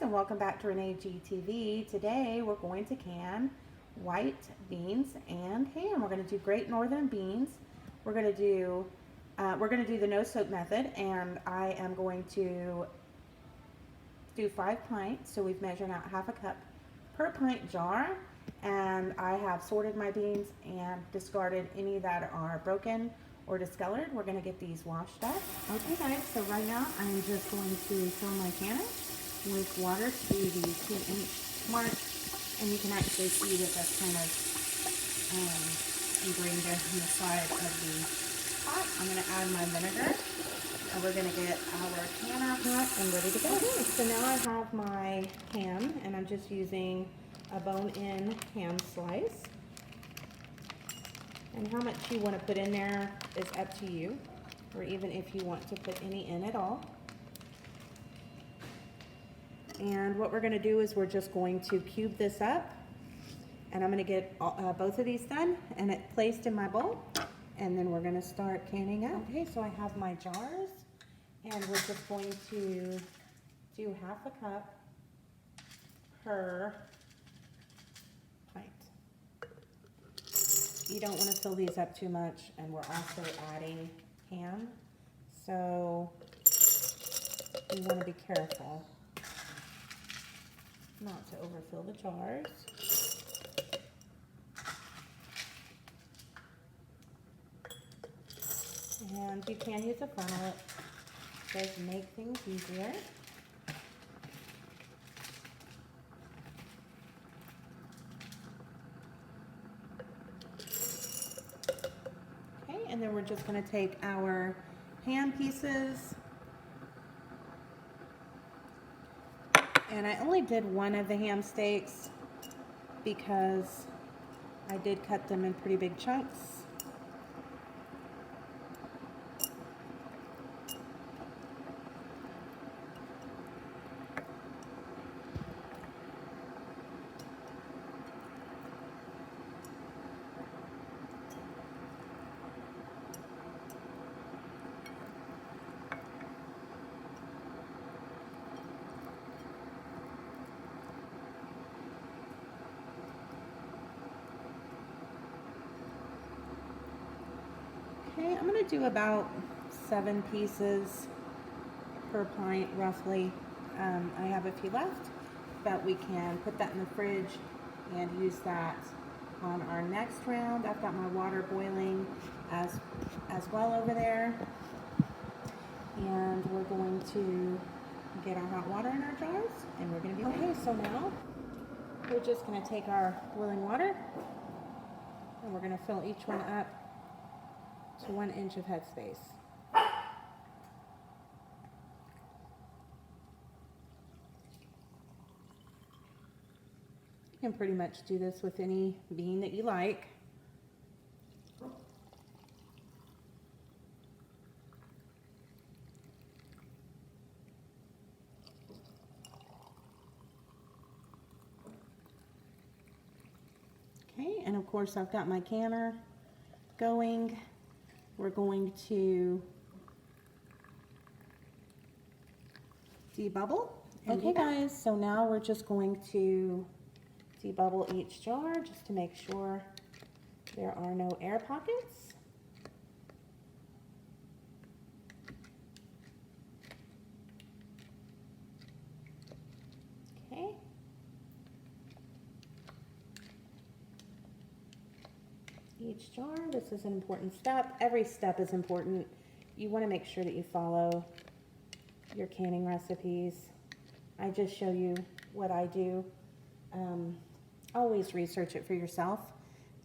and welcome back to RGTV. Today we're going to can white beans and ham. We're going to do Great Northern beans. We're going to do the no soak method, and I am going to do 5 pints. So we've measured out half a cup per pint jar, and I have sorted my beans and discarded any that are broken or discolored. We're going to get these washed up. Okay guys, so right now I'm just going to fill my canner with water to the 2-inch mark, and you can actually see that that's kind of ingrained in the side of the pot. I'm going to add my vinegar, and we're going to get our canner hot and ready to go. Okay, so now I have my ham, and I'm just using a bone-in ham slice. And how much you want to put in there is up to you, or even if you want to put any in at all. And what we're going to do is we're just going to cube this up, and I'm going to get both of these done and it placed in my bowl, and then we're going to start canning up. Okay, so I have my jars, and we're just going to do half a cup per pint. You don't want to fill these up too much, and we're also adding ham, so you want to be careful not to overfill the jars. And you can use a funnel, it does make things easier. And then we're just going to take our ham pieces, and I only did one of the ham steaks because I did cut them in pretty big chunks. Okay, I'm going to do about 7 pieces per pint, roughly. I have a few left, but we can put that in the fridge and use that on our next round. I've got my water boiling as well over there, and we're going to get our hot water in our jars, and we're going to be okay. So now we're just going to take our boiling water, and we're going to fill each one up to 1 inch of headspace. You can pretty much do this with any bean that you like. Okay, and of course I've got my canner going. We're going to debubble. Okay guys, so now we're just going to debubble each jar just to make sure there are no air pockets. Okay. Each jar, this is an important step. Every step is important. You want to make sure that you follow your canning recipes. I just show you what I do. Always research it for yourself.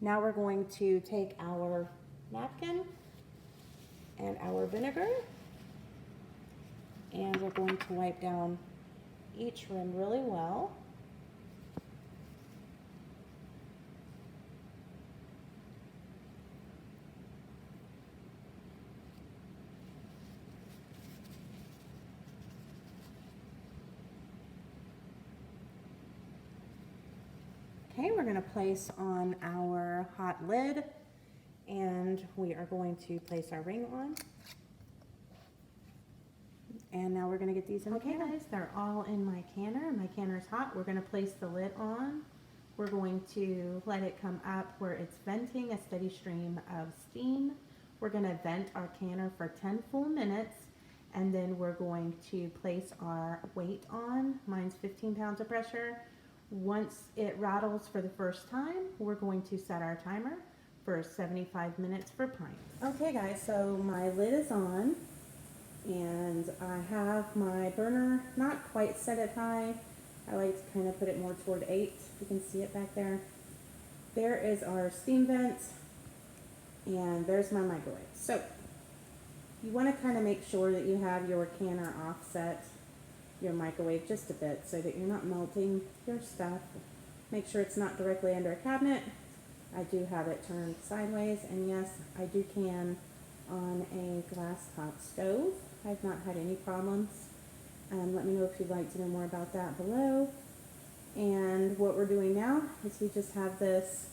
Now we're going to take our napkin and our vinegar, and we're going to wipe down each rim really well. Okay, we're going to place on our hot lid, and we are going to place our ring on. And now we're gonna get these in the canner. Okay guys, they're all in my canner. My canner's hot. We're gonna place the lid on. We're going to let it come up where it's venting a steady stream of steam. We're gonna vent our canner for 10 full minutes, and then we're going to place our weight on. Mine's 15 pounds of pressure. Once it rattles for the first time, we're going to set our timer for 75 minutes for pints. Okay guys, so my lid is on, and I have my burner not quite set at high. I like to kind of put it more toward 8. You can see it back there. There is our steam vent, and there's my microwave. So you want to kind of make sure that you have your canner offset your microwave just a bit so that you're not melting your stuff. Make sure it's not directly under a cabinet. I do have it turned sideways, and yes, I do can on a glass top stove. I've not had any problems. Let me know if you'd like to know more about that below. And what we're doing now is we just have this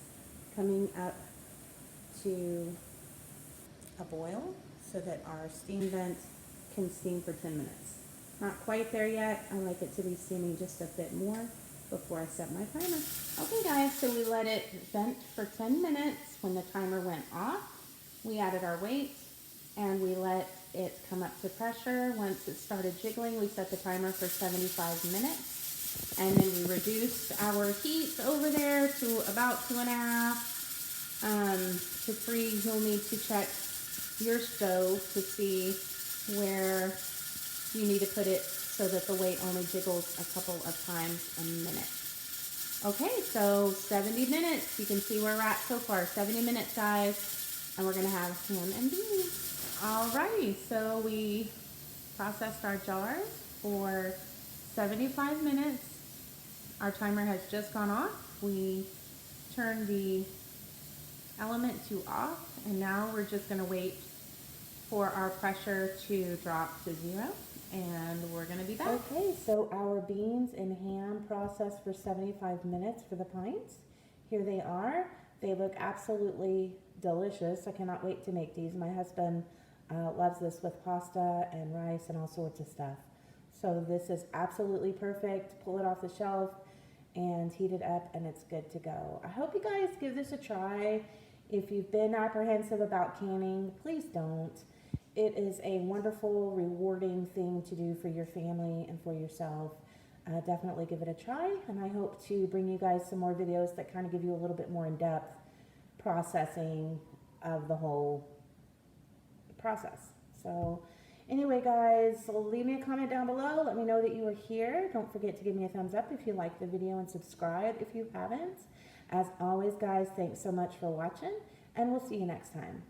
coming up to a boil so that our steam vent can steam for 10 minutes. Not quite there yet. I like it to be steaming just a bit more before I set my timer. Okay guys, so we let it vent for 10 minutes. When the timer went off, we added our weight and we let it come up to pressure. Once it started jiggling, we set the timer for 75 minutes. And then we reduced our heat over there to about 2.5 to 3. You'll need to check your stove to see where you need to put it so that the weight only jiggles a couple of times a minute. Okay, so 70 minutes. You can see where we're at so far. 70 minutes, guys. And we're going to have ham and beans. Alrighty, so we processed our jars for 75 minutes. Our timer has just gone off. We turned the element to off, and now we're just going to wait for our pressure to drop to 0, and we're going to be back. Okay, so our beans and ham processed for 75 minutes for the pints. Here they are. They look absolutely delicious. I cannot wait to make these. My husband loves this with pasta and rice and all sorts of stuff. So this is absolutely perfect. Pull it off the shelf and heat it up, and it's good to go. I hope you guys give this a try. If you've been apprehensive about canning, please don't. It is a wonderful, rewarding thing to do for your family and for yourself. Definitely give it a try, and I hope to bring you guys some more videos that kind of give you a little bit more in-depth processing of the whole process. So anyway guys, leave me a comment down below. Let me know that you were here. Don't forget to give me a thumbs up if you liked the video, and subscribe if you haven't. As always guys, thanks so much for watching, and we'll see you next time.